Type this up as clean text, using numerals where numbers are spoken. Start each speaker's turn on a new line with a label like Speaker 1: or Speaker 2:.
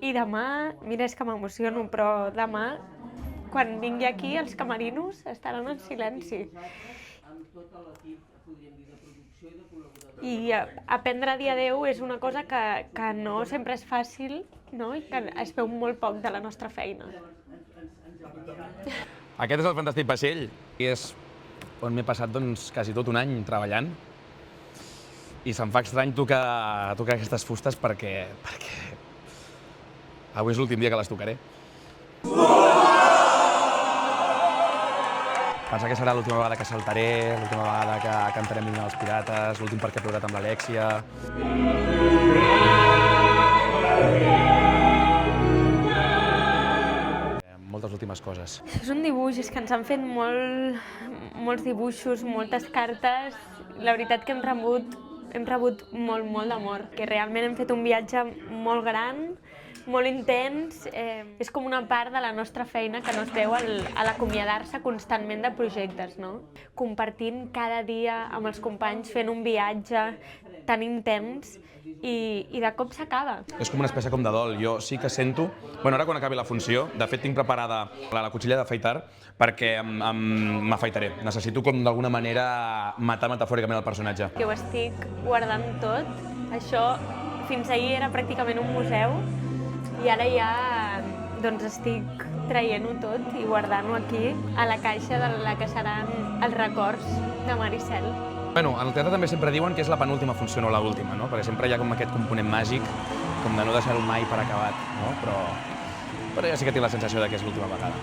Speaker 1: I demà, mira, és que m'emociono, però demà, quan vingui aquí, els camerinos estaran en silenci. I aprendre a dir adeu és una cosa que no sempre és fàcil, no? I que es veu molt poc de la nostra feina.
Speaker 2: Aquest és el Fantàstic Vaixell i és on m'he passat quasi tot un any treballant i se'm fa estrany tocar aquestes fustes perquè avui és l'últim dia que les tocaré. Pensar que serà l'última vegada que saltaré, l'última vegada que cantarem l'himne dels Pirates, l'últim perquè he plorat amb l'Alèxia. Moltes últimes coses.
Speaker 1: És un dibuix, és que ens han fet molts dibuixos, moltes cartes. La veritat que hem rebut molt d'amor, que realment hem fet un viatge molt gran, molt intens. És com una part de la nostra feina que no es veu a l'acomiadar-se constantment de projectes, no? Compartint cada dia amb els companys, fent un viatge tan intens i de cop s'acaba.
Speaker 2: És com una espècie com de dol. Jo sí que sento... Bueno, ara quan acabi la funció, de fet tinc preparada la cuchilla d'afaitar perquè m'afaitaré. Necessito com d'alguna manera matar metafòricament el personatge.
Speaker 1: Que ho estic guardant tot. Això fins ahir era pràcticament un museu i ara ja doncs estic traient-ho tot i guardant-ho aquí a la caixa de la que seran els records de Maricel.
Speaker 2: Bueno, al teatre també sempre diuen que és la penúltima funció, no l'última, no? Perquè sempre hi ha com aquest component màgic, com de no deixar-ho mai per acabat, no? Però jo sí que tinc la sensació de que és l'última vegada.